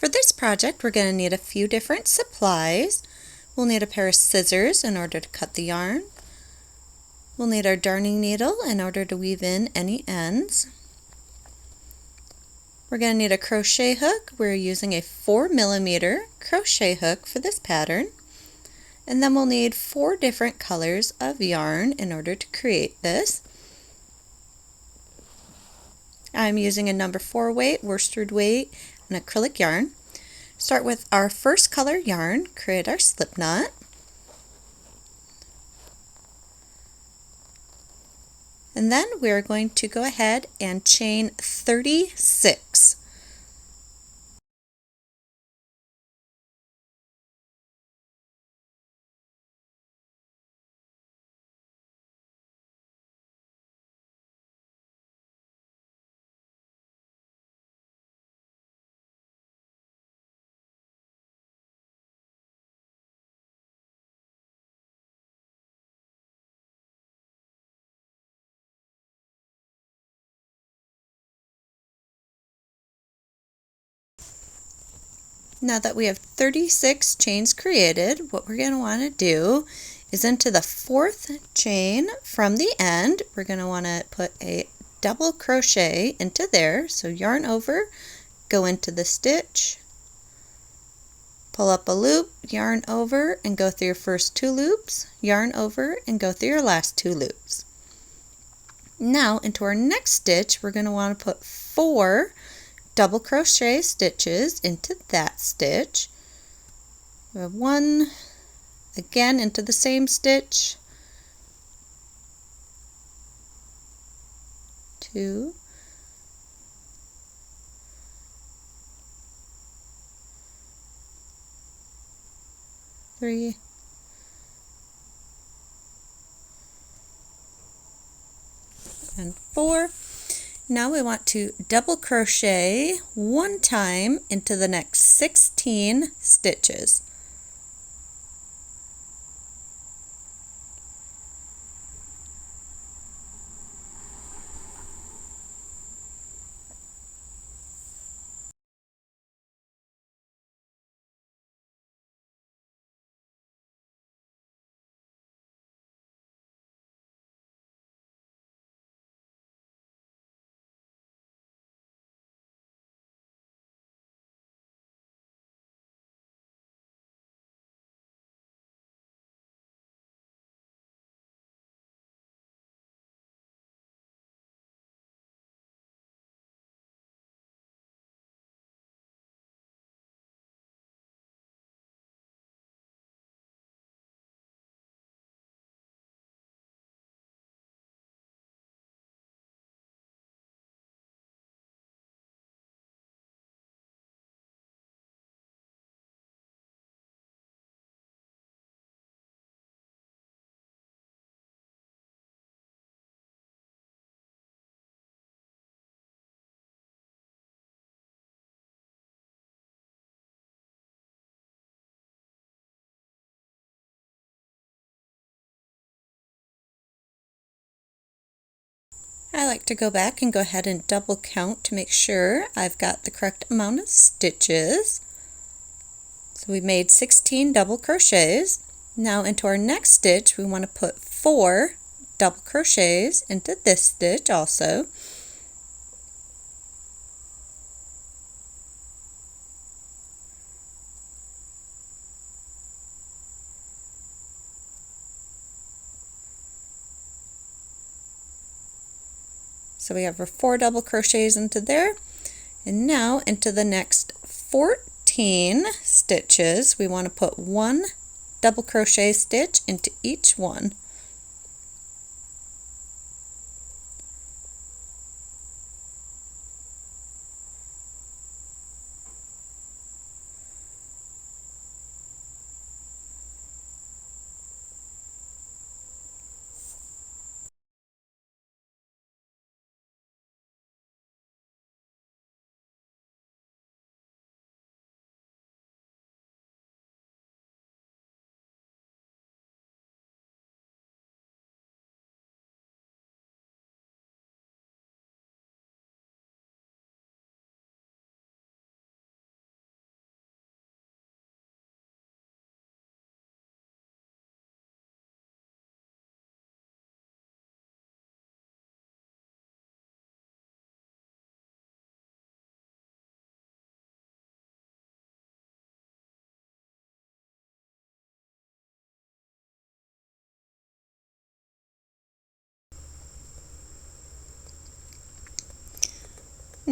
For this project, we're going to need a few different supplies. We'll need a pair of scissors in order to cut the yarn. We'll need our darning needle in order to weave in any ends. We're going to need a crochet hook. We're using a 4mm crochet hook for this pattern. And then we'll need 4 different colors of yarn in order to create this. I'm using a number 4 weight, worsted weight, and acrylic yarn. Start with our first color yarn, create our slip knot. And then we're going to go ahead and chain 36. Now that we have 36 chains created, what we're going to want to do is into the 4th chain from the end, we're going to want to put a double crochet into there. So yarn over, go into the stitch, pull up a loop, yarn over, and go through your first 2 loops, yarn over, and go through your last 2 loops. Now into our next stitch, we're going to want to put 4 double crochet stitches into that stitch. We have 1, again into the same stitch, 2, 3, and 4. Now we want to double crochet 1 time into the next 16 stitches. I like to go back and go ahead and double count to make sure I've got the correct amount of stitches. So we made 16 double crochets. Now into our next stitch we want to put 4 double crochets into this stitch also. So we have our 4 double crochets into there, and now into the next 14 stitches we want to put 1 double crochet stitch into each one.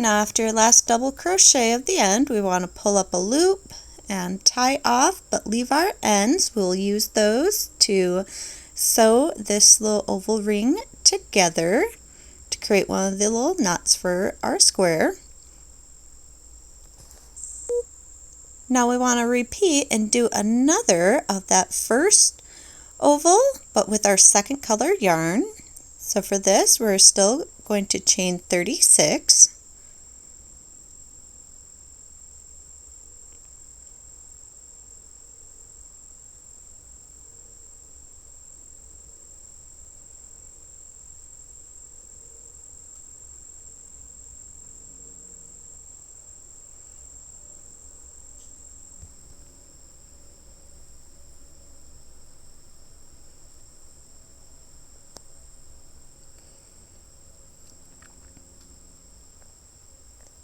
Now after your last double crochet of the end, we want to pull up a loop and tie off, but leave our ends. We'll use those to sew this little oval ring together to create one of the little knots for our square. Now we want to repeat and do another of that first oval, but with our second color yarn. So for this, we're still going to chain 36.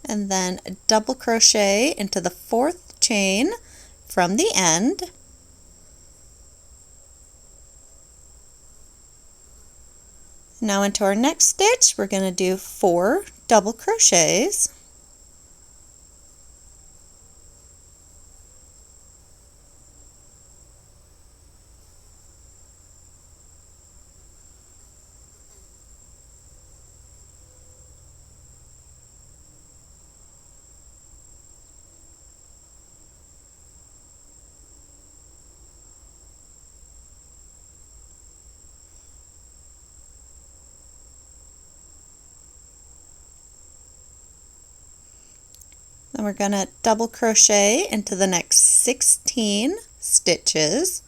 And then double crochet into the fourth chain from the end. Now into our next stitch, we're going to do 4 double crochets. Then we're going to double crochet into the next 16 stitches.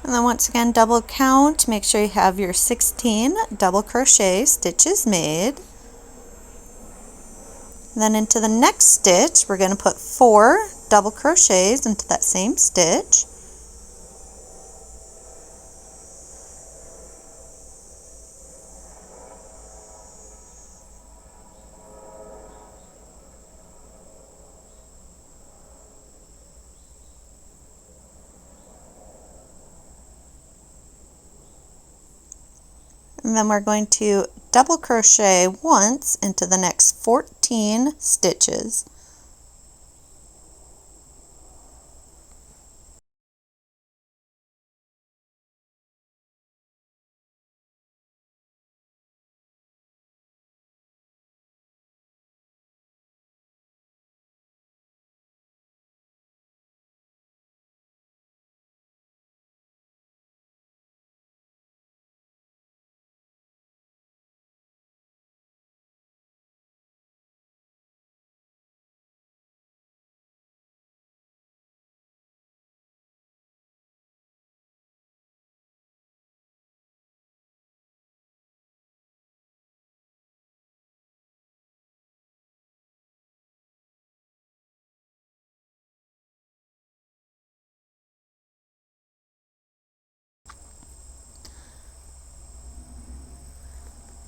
And then once again, double count, make sure you have your 16 double crochet stitches made. Then into the next stitch, we're going to put 4 double crochets into that same stitch. And then we're going to double crochet once into the next 14 stitches.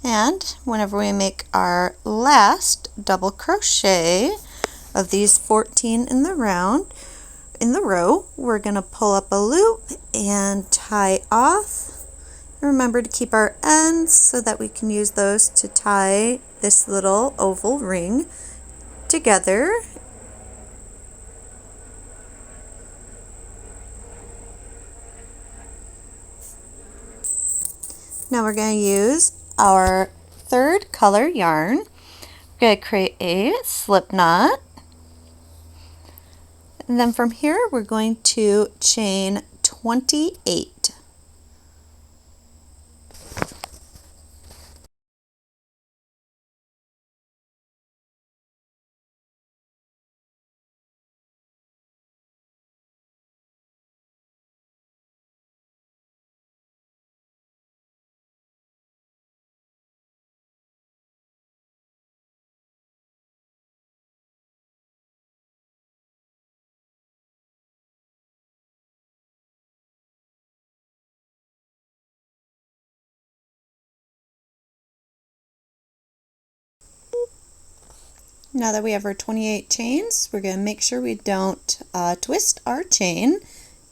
And whenever we make our last double crochet, of these 14 in the row, we're going to pull up a loop and tie off. Remember to keep our ends so that we can use those to tie this little oval ring together. Now we're going to use our third color yarn. We're going to create a slip knot. And then from here we're going to chain 28. Now that we have our 28 chains, we're going to make sure we don't twist our chain,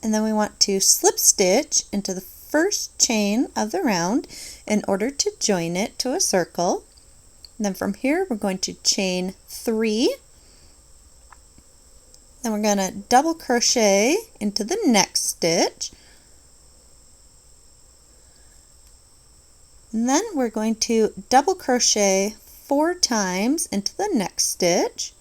and then we want to slip stitch into the first chain of the round in order to join it to a circle. And then from here we're going to chain 3, then we're going to double crochet into the next stitch, and then we're going to double crochet 4 times into the next stitch.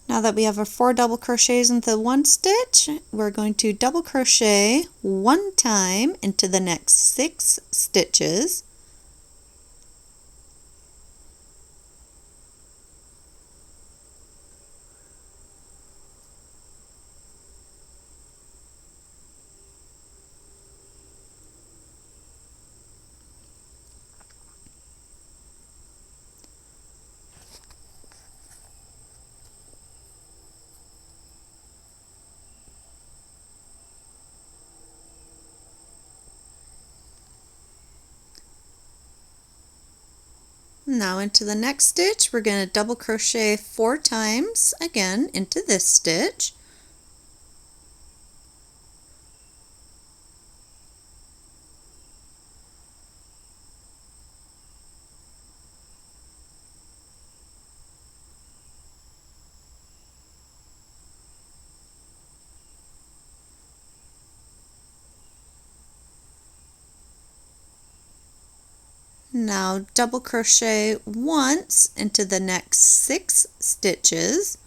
Now that we have our 4 double crochets into one stitch, we're going to double crochet 1 time into the next 6 stitches. Now into the next stitch, we're going to double crochet 4 times again into this stitch. Now double crochet once into the next 6 stitches.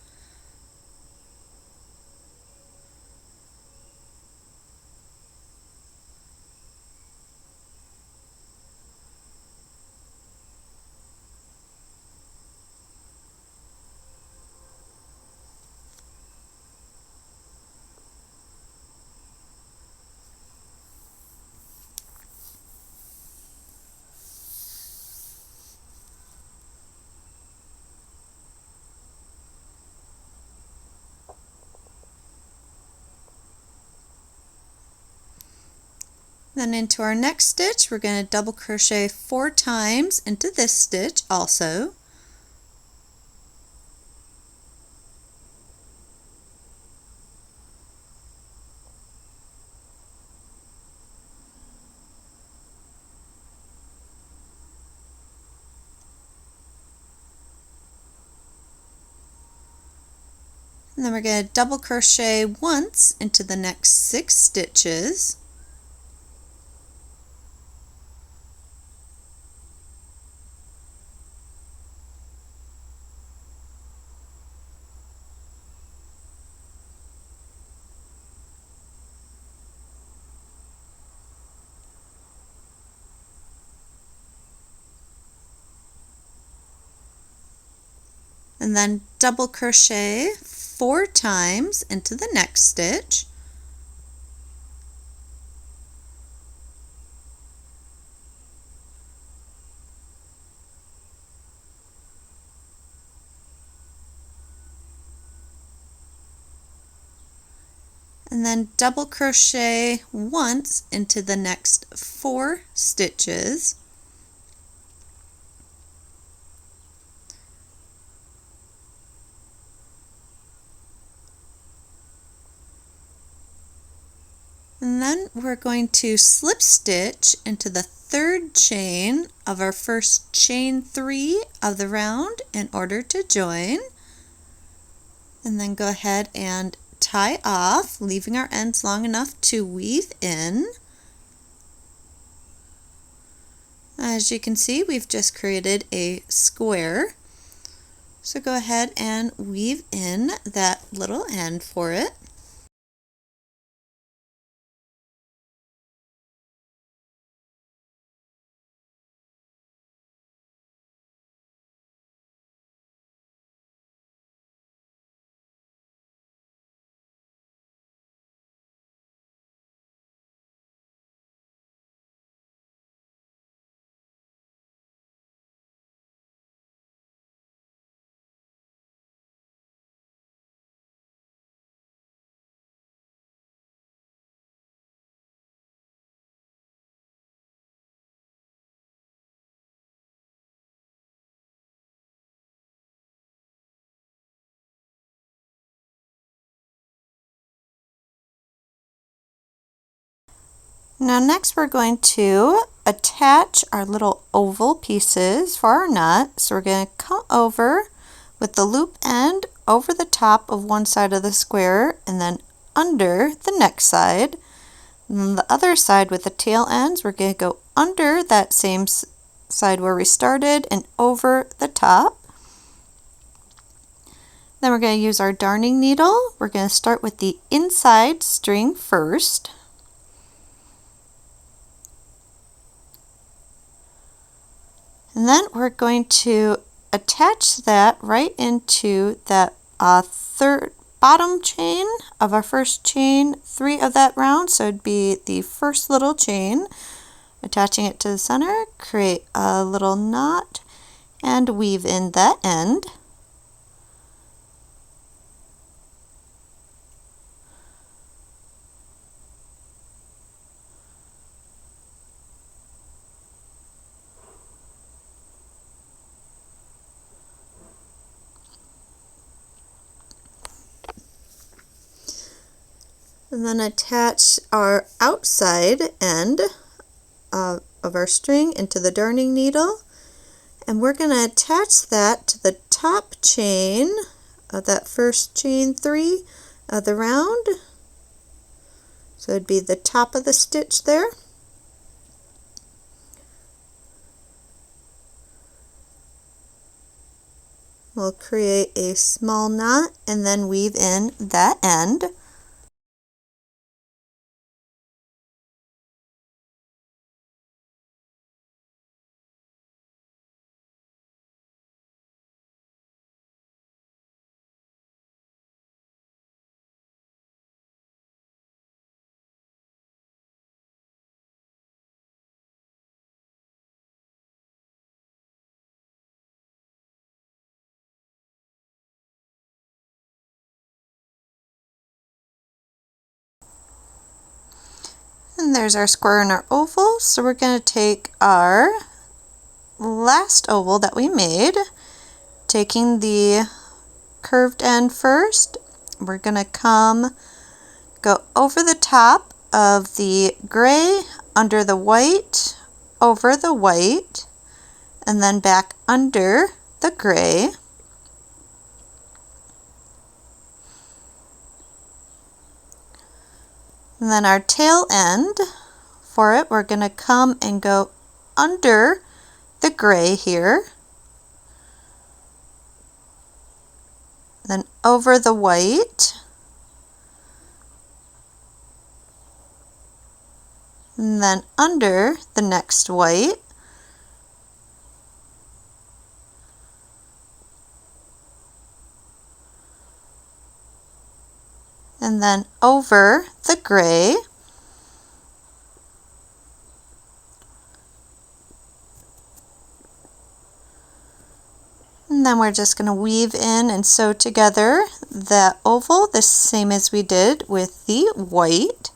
Then into our next stitch, we're going to double crochet 4 times into this stitch also. And then we're going to double crochet once into the next 6 stitches. And then double crochet 4 times into the next stitch. and then double crochet once into the next 4 stitches. And then we're going to slip stitch into the 3rd chain of our first chain 3 of the round in order to join. And then go ahead and tie off, leaving our ends long enough to weave in. As you can see, we've just created a square. So go ahead and weave in that little end for it. Now next we're going to attach our little oval pieces for our nut. So we're going to come over with the loop end over the top of one side of the square and then under the next side. And then the other side with the tail ends, we're going to go under that same side where we started and over the top. Then we're going to use our darning needle. We're going to start with the inside string first. And then we're going to attach that right into that third bottom chain of our first chain 3 of that round. So it'd be the first little chain, attaching it to the center, create a little knot, and weave in that end. And then attach our outside end of our string into the darning needle, and we're going to attach that to the top chain of that first chain 3 of the round. So it'd be the top of the stitch there. We'll create a small knot and then weave in that end. And there's our square and our oval. So we're going to take our last oval that we made, taking the curved end first. We're going to go over the top of the gray, under the white, over the white, and then back under the gray. And then our tail end for it, we're going to come and go under the gray here, then over the white, and then under the next white, and then over the gray, and And then we're just going to weave in and sew together the oval the same as we did with the white.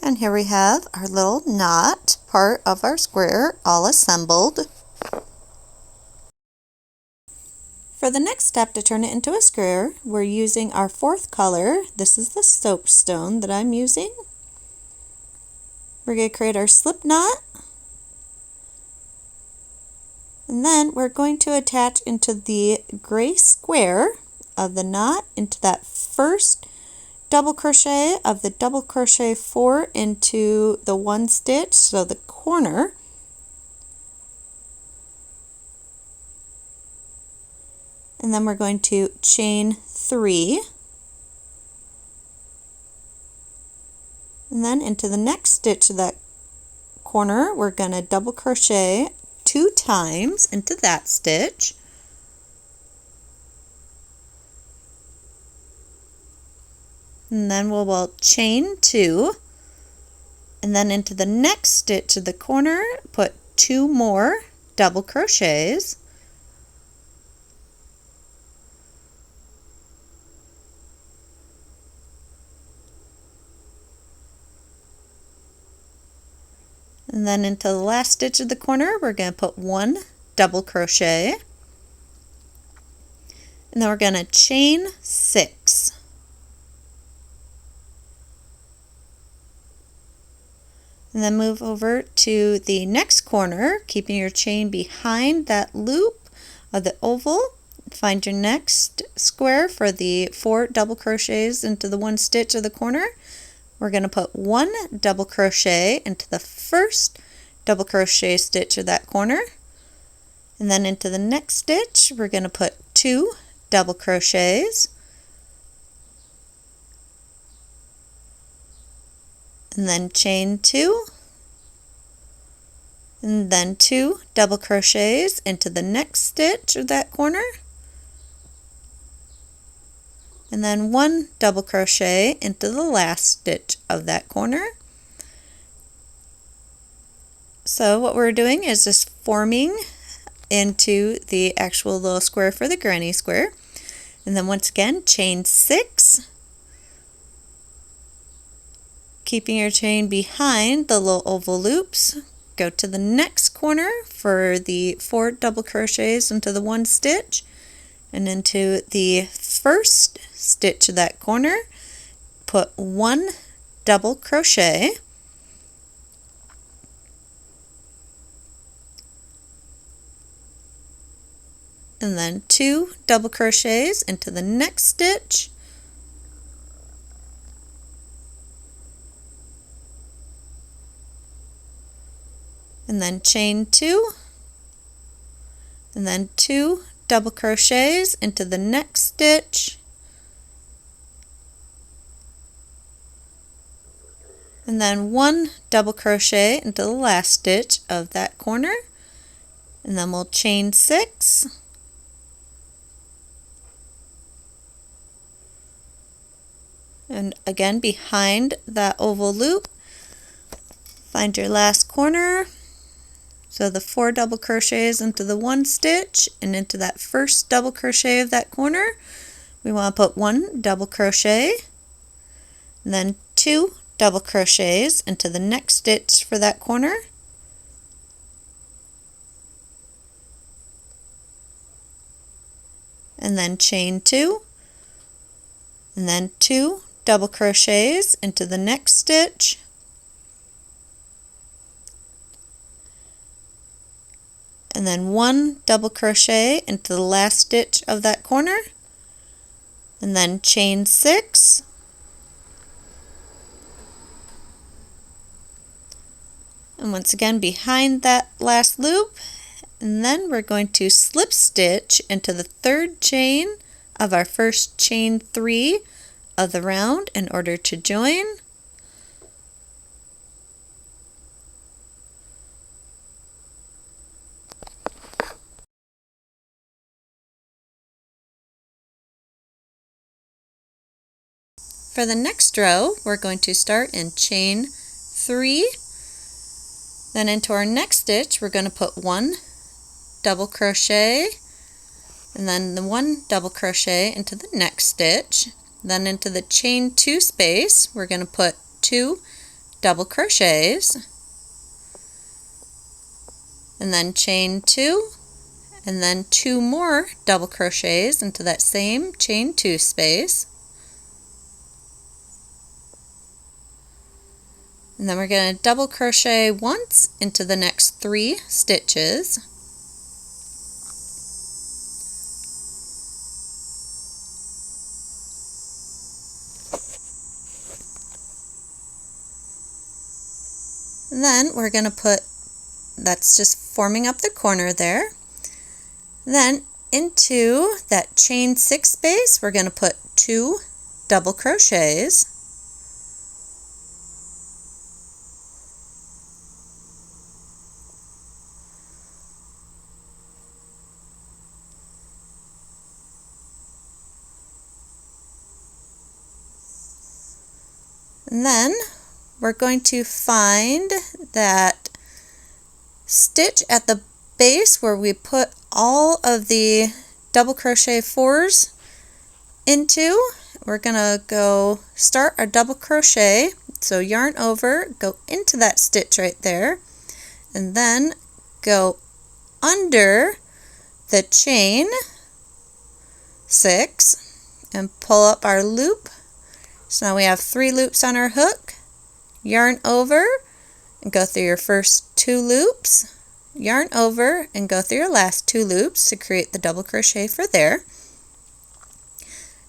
And here we have our little knot part of our square all assembled. For the next step to turn it into a square, we're using our fourth color. This is the soapstone that I'm using. We're going to create our slip knot. And then we're going to attach into the gray square of the knot into that first double crochet of the double crochet 4 into the 1 stitch, so the corner. And then we're going to chain 3. And then into the next stitch of that corner, we're going to double crochet 2 times into that stitch. And then we'll chain 2, and then into the next stitch of the corner, put 2 more double crochets. And then into the last stitch of the corner, we're going to put 1 double crochet. And then we're going to chain 6. And then move over to the next corner, keeping your chain behind that loop of the oval. Find your next square for the 4 double crochets into the 1 stitch of the corner. We're going to put 1 double crochet into the first double crochet stitch of that corner. And then into the next stitch, we're going to put 2 double crochets. And then chain 2, and then 2 double crochets into the next stitch of that corner, and then 1 double crochet into the last stitch of that corner. So what we're doing is just forming into the actual little square for the granny square. And then once again, chain 6, keeping your chain behind the little oval loops. Go to the next corner for the 4 double crochets into the 1 stitch, and into the first stitch of that corner, put 1 double crochet. And then 2 double crochets into the next stitch, and then chain 2, and then 2 double crochets into the next stitch, and then 1 double crochet into the last stitch of that corner, and then we'll chain 6, and again behind that oval loop, find your last corner. So the 4 double crochets into the 1 stitch and into that first double crochet of that corner, we want to put 1 double crochet, and then 2 double crochets into the next stitch for that corner, and then chain 2, and then 2 double crochets into the next stitch, and then 1 double crochet into the last stitch of that corner, and then chain 6, and once again behind that last loop, and then we're going to slip stitch into the 3rd chain of our first chain 3 of the round in order to join. For the next row, we're going to start in chain 3. Then into our next stitch, we're going to put 1 double crochet, and then the 1 double crochet into the next stitch. Then into the chain 2 space, we're going to put 2 double crochets, and then chain 2, and then 2 more double crochets into that same chain 2 space. And then we're going to double crochet once into the next 3 stitches. And then we're going to put, that's just forming up the corner there. Then into that chain 6 space, we're going to put 2 double crochets. And then we're going to find that stitch at the base where we put all of the double crochet 4s into. We're going to go start our double crochet, so yarn over, go into that stitch right there, and then go under the chain 6 and pull up our loop. So now we have 3 loops on our hook, yarn over and go through your first 2 loops, yarn over and go through your last 2 loops to create the double crochet for there.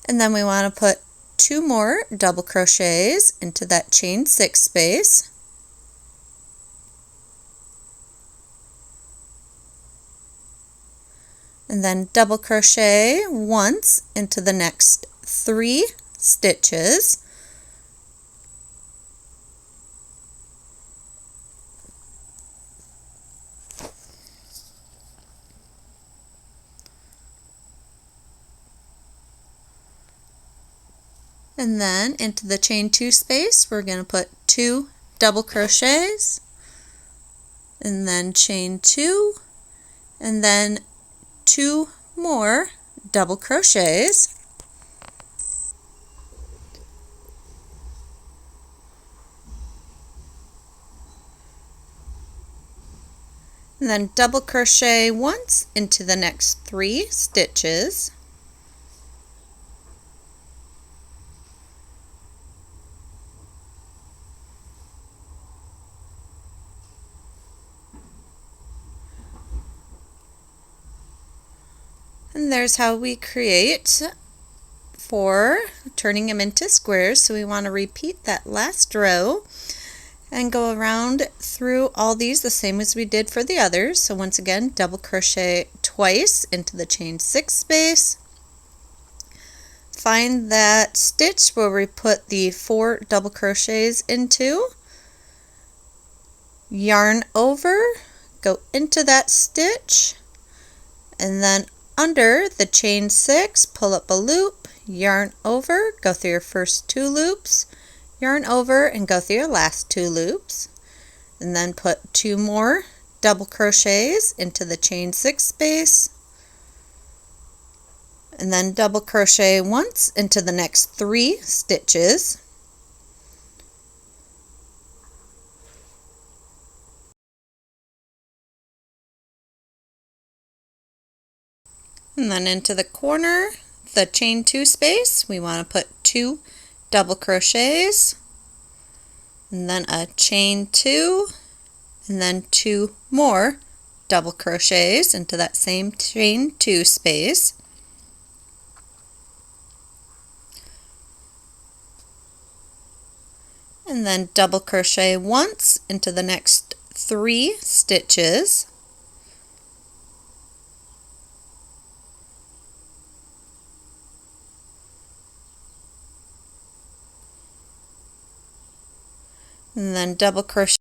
And then we want to put 2 more double crochets into that chain 6 space. And then double crochet once into the next 3 stitches. And then into the chain 2 space, we're going to put 2 double crochets, and then chain 2, and then 2 more double crochets. And then double crochet once into the next 3 stitches. And there's how we create for turning them into squares. So we want to repeat that last row. and go around through all these the same as we did for the others. So once again, double crochet twice into the chain 6 space. Find that stitch where we put the 4 double crochets into, yarn over, go into that stitch, and then under the chain 6, pull up a loop, yarn over, go through your first 2 loops, yarn over and go through your last 2 loops, and then put 2 more double crochets into the chain 6 space, and then double crochet once into the next 3 stitches, and then into the corner, the chain 2 space, we want to put 2 double crochets, and then a chain 2, and then 2 more double crochets into that same chain 2 space. And then double crochet once into the next 3 stitches, and then double crochet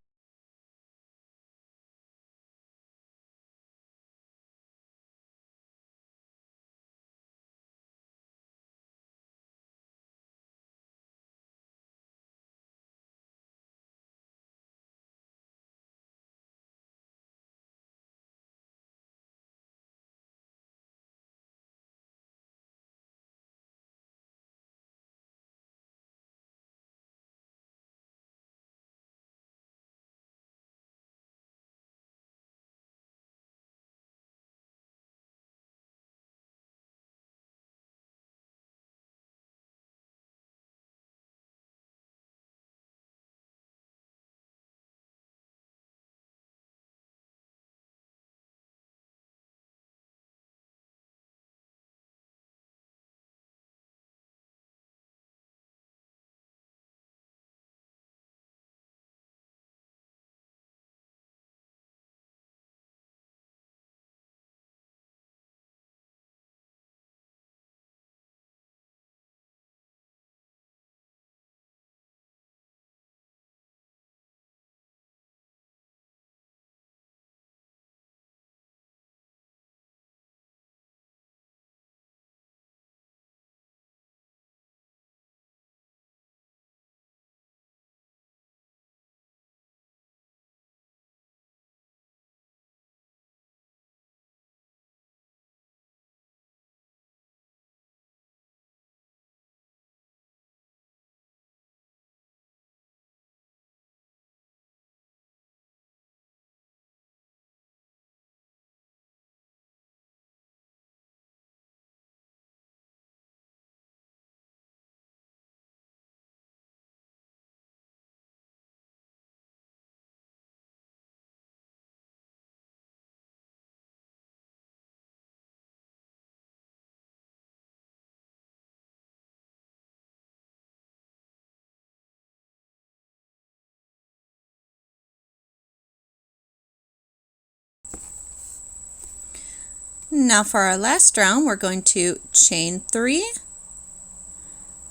Now for our last round, we're going to chain 3,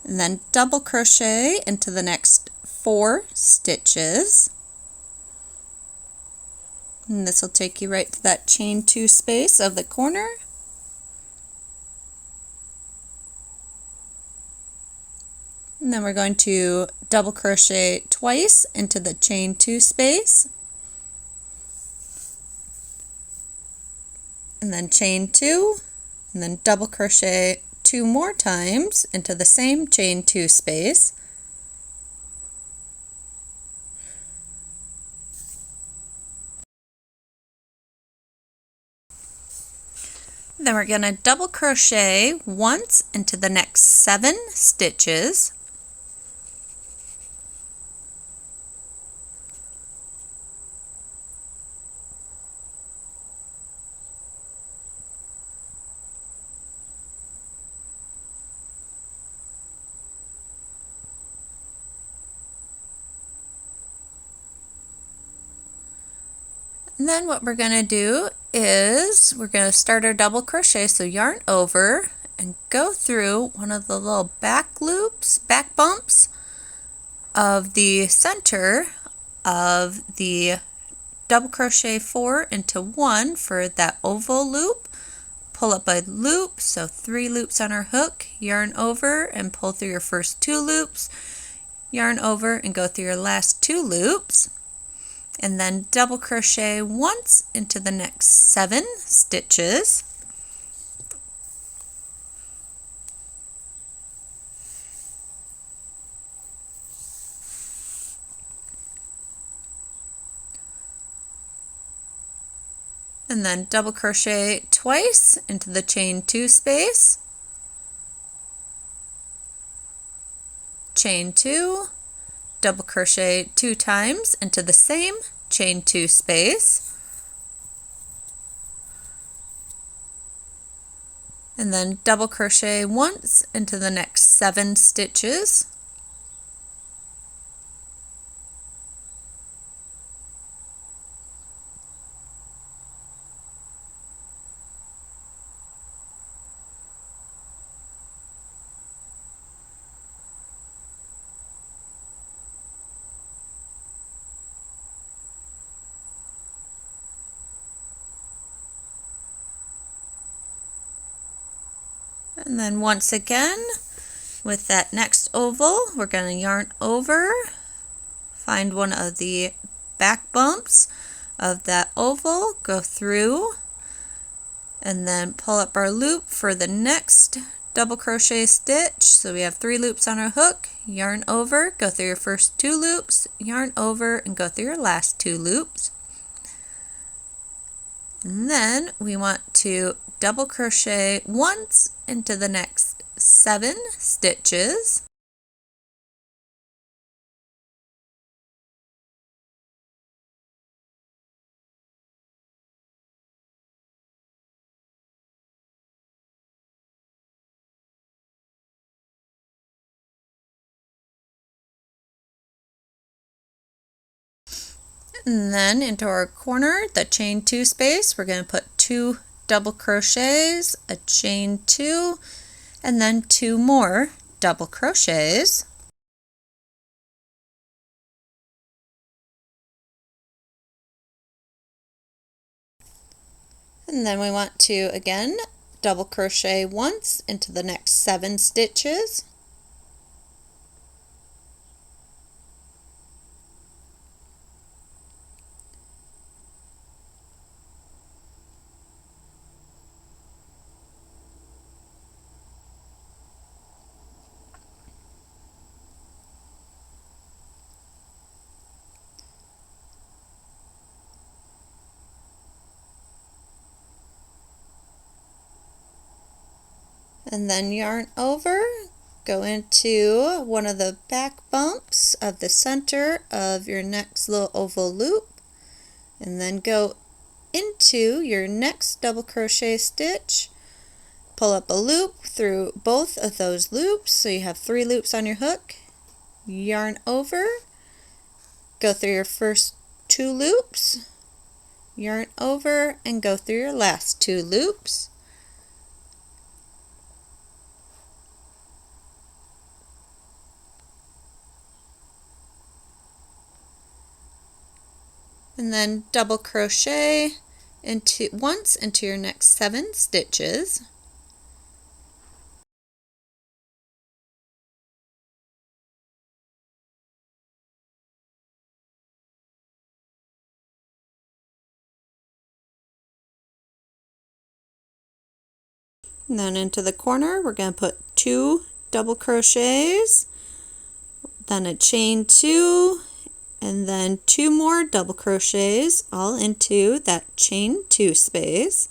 and then double crochet into the next 4 stitches. And this will take you right to that chain 2 space of the corner. And then we're going to double crochet twice into the chain 2 space, and then chain 2, and then double crochet 2 more times into the same chain 2 space, then we're going to double crochet once into the next 7 stitches, And then what we're going to do is we're going to start our double crochet, so yarn over and go through one of the little back loops, back bumps of the center of the double crochet 4 into 1 for that oval loop. Pull up a loop, so 3 loops on our hook, yarn over and pull through your first 2 loops, yarn over and go through your last 2 loops, and then double crochet once into the next 7 stitches. And then double crochet twice into the chain 2 space, chain 2, double crochet 2 times into the same chain 2 space, and then double crochet once into the next 7 stitches, and then once again with that next oval we're going to yarn over, find one of the back bumps of that oval, go through, and then pull up our loop for the next double crochet stitch. So we have 3 loops on our hook, yarn over, go through your first 2 loops, yarn over and go through your last 2 loops. And then we want to double crochet once into the next 7 stitches. And then into our corner, the chain 2 space, we're going to put 2 double crochets, a chain 2, and then 2 more double crochets. And then we want to again double crochet once into the next 7 stitches. And then yarn over, go into one of the back bumps of the center of your next little oval loop, and then go into your next double crochet stitch, pull up a loop through both of those loops, so you have 3 loops on your hook, yarn over, go through your first 2 loops, yarn over and go through your last 2 loops. And then double crochet once into your next 7 stitches. And then into the corner we're going to put 2 double crochets, then a chain 2, and then 2 more double crochets all into that chain 2 space.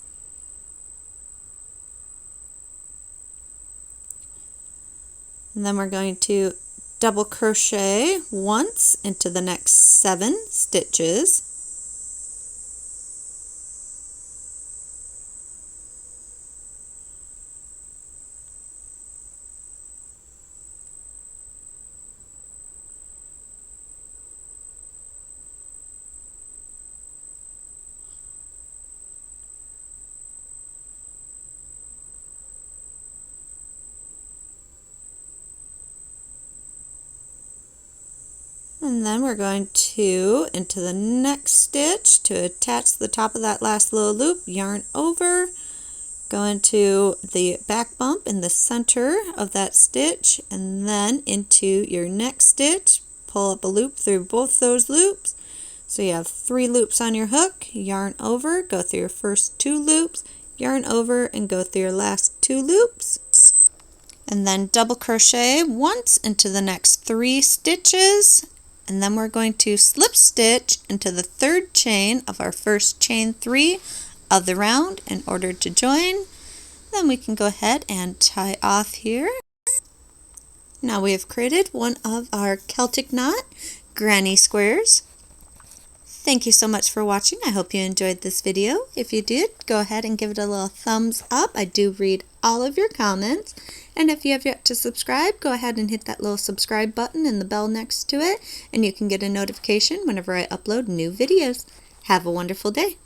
And then we're going to double crochet once into the next 7 stitches. And then we're going to, into the next stitch, to attach the top of that last little loop, yarn over, go into the back bump in the center of that stitch, and then into your next stitch, pull up a loop through both those loops. So you have 3 loops on your hook, yarn over, go through your first 2 loops, yarn over, and go through your last 2 loops. And then double crochet once into the next 3 stitches, and then we're going to slip stitch into the 3rd chain of our first chain 3 of the round in order to join. Then we can go ahead and tie off here. Now we have created one of our Celtic knot granny squares. Thank you so much for watching. I hope you enjoyed this video. If you did, go ahead and give it a little thumbs up. I do read all of your comments. And if you have yet to subscribe, go ahead and hit that little subscribe button and the bell next to it, and you can get a notification whenever I upload new videos. Have a wonderful day.